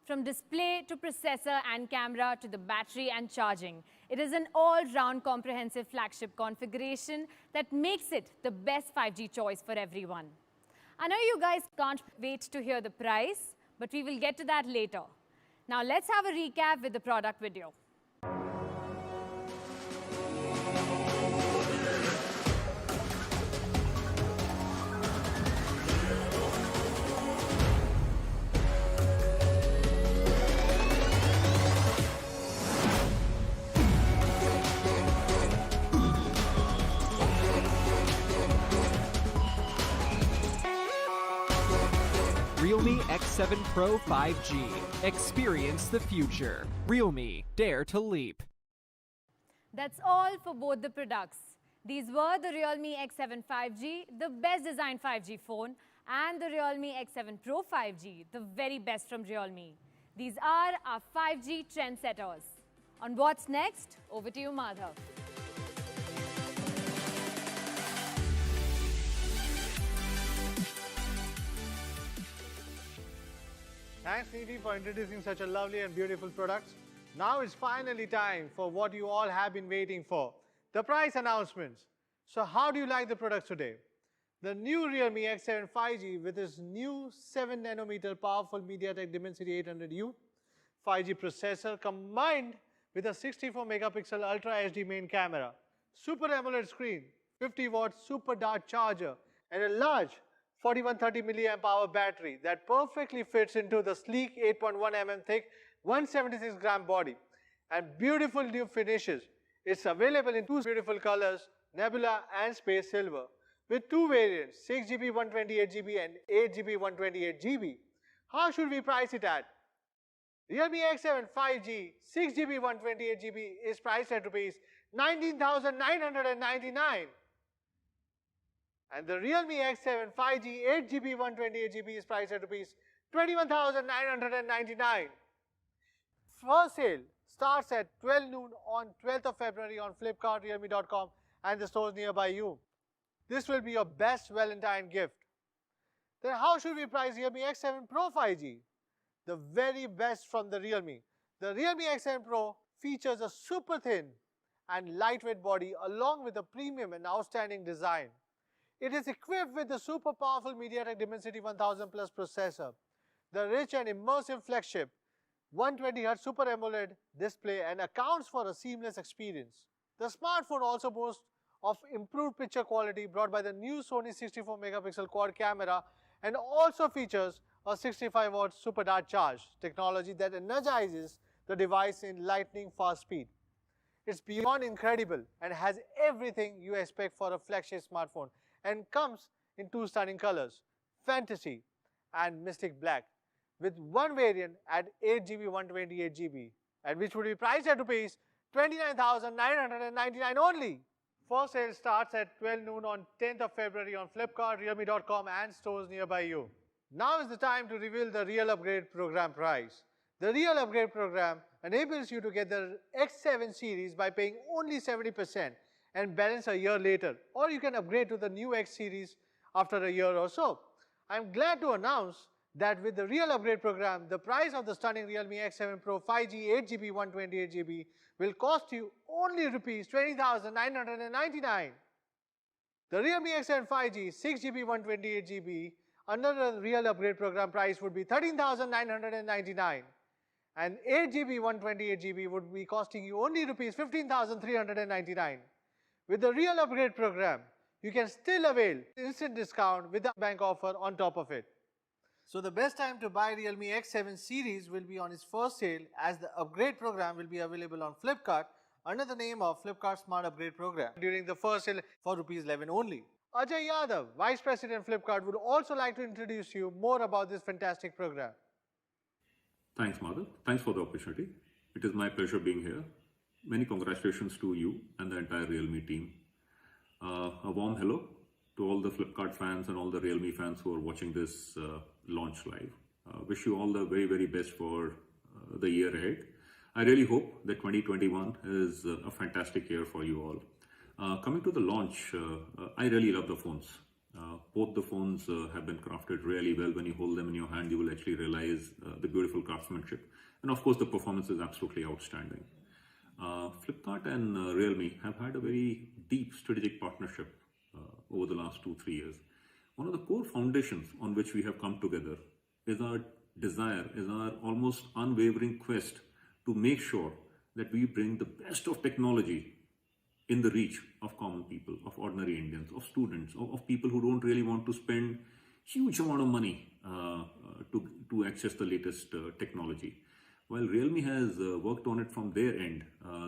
From display to processor and camera to the battery and charging, it is an all-round comprehensive flagship configuration that makes it the best 5G choice for everyone. I know you guys can't wait to hear the price, but we will get to that later. Now let's have a recap with the product video. Realme X7 Pro 5G. Experience the future. Realme, dare to leap. That's all for both the products. These were the Realme X7 5G, the best designed 5G phone, and the Realme X7 Pro 5G, the very best from Realme. These are our 5G trendsetters. On what's next, over to you, Madhav. Thanks, Nidhi, for introducing such a lovely and beautiful product. Now it's finally time for what you all have been waiting for, the price announcements. So how do you like the products today? The new Realme X7 5G with its new 7nm powerful MediaTek Dimensity 800U 5G processor combined with a 64 megapixel Ultra HD main camera, Super AMOLED screen, 50-watt super dart charger, and a large 4130 milliamp hour battery that perfectly fits into the sleek 8.1 mm thick 176 gram body, and beautiful new finishes. It's available in two beautiful colors, Nebula and Space Silver, with two variants, 6GB 128GB and 8GB 128GB. How should we price it at? Realme X7 5G 6GB 128GB is priced at Rs 19,999. And the Realme X7 5G 8GB 128GB is priced at Rs 21,999. First sale starts at 12 noon on 12th of February on Flipkart, Realme.com and the stores nearby you. This will be your best Valentine gift. Then how should we price Realme X7 Pro 5G? The very best from the Realme. The Realme X7 Pro features a super thin and lightweight body along with a premium and outstanding design. It is equipped with the super powerful MediaTek Dimensity 1000 Plus processor, the rich and immersive flagship 120Hz Super AMOLED display, and accounts for a seamless experience. The smartphone also boasts of improved picture quality brought by the new Sony 64 megapixel quad camera, and also features a 65-watt super dart charge technology that energizes the device in lightning fast speed. It's beyond incredible and has everything you expect for a flagship smartphone, and comes in two stunning colors, Fantasy and Mystic Black, with one variant at 8GB 128GB, and which would be priced at Rs 29,999 only. First sale starts at 12 noon on 10th of February on Flipkart, Realme.com and stores nearby you. Now is the time to reveal the Real Upgrade Program price. The Real Upgrade Program enables you to get the X7 series by paying only 70% and balance a year later, or you can upgrade to the new X series after a year or so. I'm glad to announce that with the Real Upgrade Program, the price of the stunning Realme X7 Pro 5G 8GB 128GB will cost you only Rs 20,999. The Realme X7 5G 6GB 128GB under the Real Upgrade Program price would be 13,999, and 8GB 128GB would be costing you only Rs 15,399. With the Real Upgrade Program, you can still avail instant discount with the bank offer on top of it. So the best time to buy Realme X7 series will be on its first sale, as the upgrade program will be available on Flipkart under the name of Flipkart Smart Upgrade Program during the first sale for Rs 11 only. Ajay Yadav, Vice President Flipkart, would also like to introduce you more about this fantastic program. Thanks, Madhav. Thanks for the opportunity. It is my pleasure being here. Many congratulations to you and the entire Realme team. A warm hello to all the Flipkart fans and all the Realme fans who are watching this launch live. Wish you all the very, very best for the year ahead. I really hope that 2021 is a fantastic year for you all. Coming to the launch, I really love the phones. Both the phones have been crafted really well. When you hold them in your hand, you will actually realize the beautiful craftsmanship. And of course, the performance is absolutely outstanding. Flipkart and Realme have had a very deep strategic partnership over the last 2-3 years. One of the core foundations on which we have come together is our desire, is our almost unwavering quest to make sure that we bring the best of technology in the reach of common people, of ordinary Indians, of students, of people who don't really want to spend huge amount of money to access the latest technology. While Realme has worked on it from their end,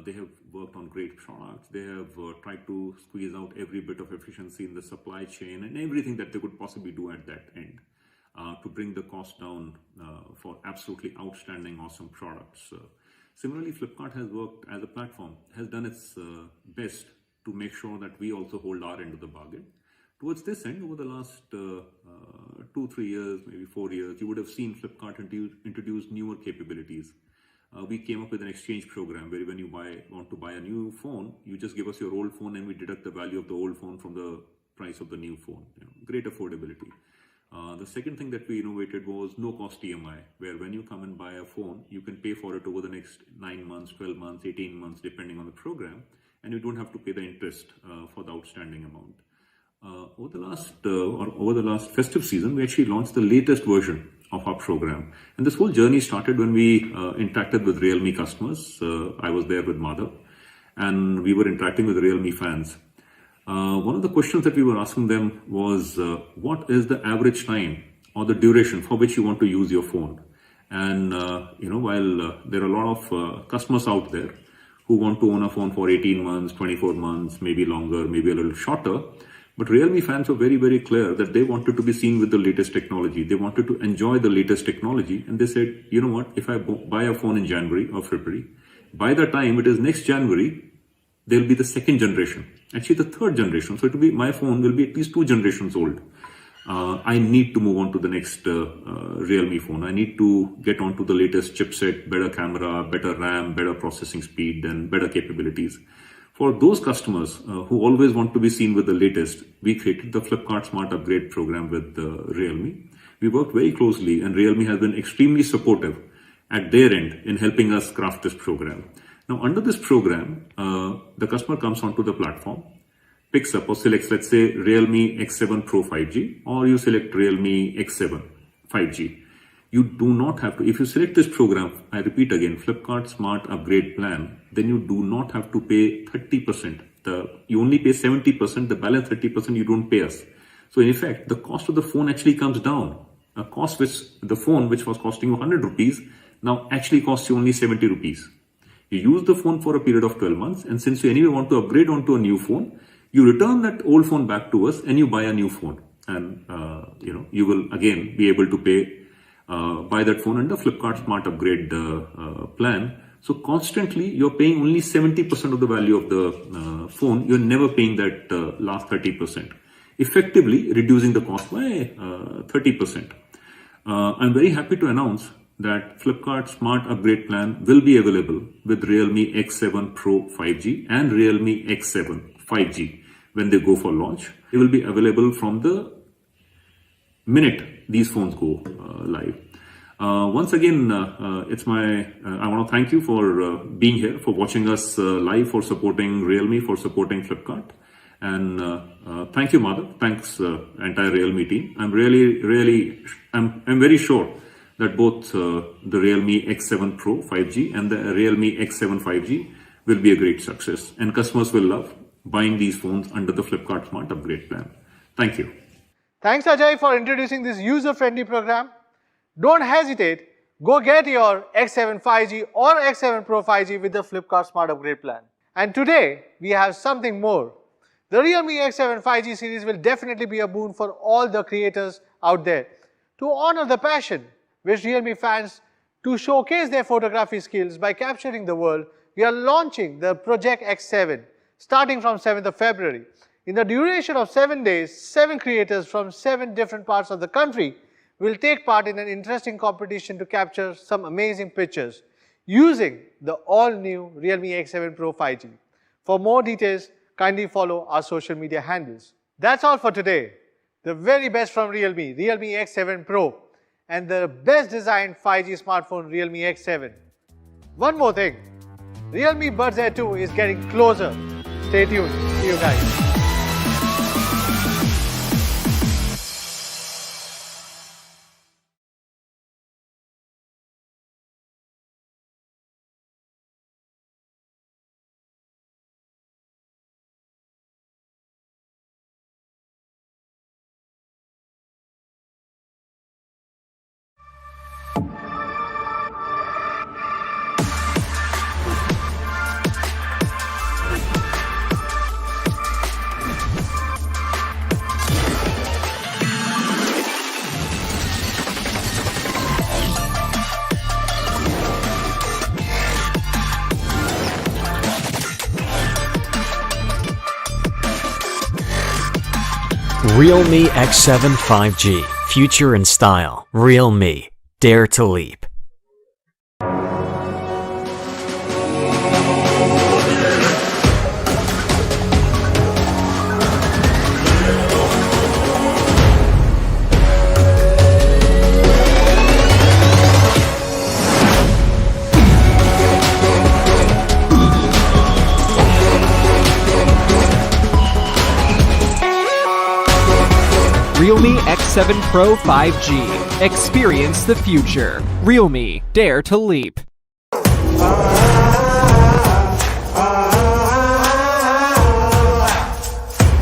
they have worked on great products. They have tried to squeeze out every bit of efficiency in the supply chain and everything that they could possibly do at that end to bring the cost down for absolutely outstanding, awesome products. Similarly, Flipkart has worked as a platform, has done its best to make sure that we also hold our end of the bargain. Towards this end, over the last 2-3 years, maybe 4 years, you would have seen Flipkart introduce newer capabilities. We came up with an exchange program where when you want to buy a new phone, you just give us your old phone and we deduct the value of the old phone from the price of the new phone. Great affordability. The second thing that we innovated was no-cost EMI, where when you come and buy a phone, you can pay for it over the next 9 months, 12 months, 18 months, depending on the program, and you don't have to pay the interest for the outstanding amount. Over the last festive season, we actually launched the latest version of our program. And this whole journey started when we interacted with Realme customers. I was there with Madhav, and we were interacting with Realme fans. One of the questions that we were asking them was, what is the average time or the duration for which you want to use your phone? And, while there are a lot of customers out there who want to own a phone for 18 months, 24 months, maybe longer, maybe a little shorter, but Realme fans were very, very clear that they wanted to be seen with the latest technology. They wanted to enjoy the latest technology. And they said, you know what, if I buy a phone in January or February, by the time it is next January, there'll be the second generation, actually the third generation. So my phone will be at least 2 generations old. I need to move on to the next Realme phone. I need to get onto the latest chipset, better camera, better RAM, better processing speed, and better capabilities. For those customers who always want to be seen with the latest, we created the Flipkart Smart Upgrade program with Realme. We worked very closely, and Realme has been extremely supportive at their end in helping us craft this program. Now, under this program, the customer comes onto the platform, picks up or selects, let's say, Realme X7 Pro 5G, or you select Realme X7 5G. You do not have to, if you select this program, I repeat again, Flipkart Smart Upgrade Plan, then you do not have to pay 30%. You only pay 70%, the balance 30% you don't pay us. So in effect, the cost of the phone actually comes down. A cost which the phone, which was costing you 100 rupees, now actually costs you only 70 rupees. You use the phone for a period of 12 months, and since you anyway want to upgrade onto a new phone, you return that old phone back to us and you buy a new phone. And, you will again be able to buy that phone under Flipkart Smart Upgrade plan. So constantly you're paying only 70% of the value of the phone. You're never paying that last 30%, effectively reducing the cost by 30%. I'm very happy to announce that Flipkart Smart Upgrade plan will be available with Realme X7 Pro 5G and Realme X7 5G when they go for launch. They will be available from the minute these phones go live. Once again, I want to thank you for being here, for watching us live, for supporting Realme, for supporting Flipkart. And thank you, Madhav. Thanks, entire Realme team. I'm very sure that both the Realme X7 Pro 5G and the Realme X7 5G will be a great success. And customers will love buying these phones under the Flipkart Smart Upgrade plan. Thank you. Thanks, Ajay, for introducing this user-friendly program. Don't hesitate. Go get your X7 5G or X7 Pro 5G with the Flipkart Smart Upgrade plan. And today, we have something more. The Realme X7 5G series will definitely be a boon for all the creators out there. To honor the passion which Realme fans to showcase their photography skills by capturing the world, we are launching the Project X7 starting from 7th of February. In the duration of 7 days, 7 creators from 7 different parts of the country will take part in an interesting competition to capture some amazing pictures using the all-new Realme X7 Pro 5G. For more details, kindly follow our social media handles. That's all for today. The very best from Realme, Realme X7 Pro, and the best designed 5G smartphone, Realme X7. One more thing, Realme Buds Air 2 is getting closer. Stay tuned. See you guys. Realme X7 5G, future in style. Realme, dare to leap. Realme X7 X7 Pro 5G. Experience the future. Realme, dare to leap.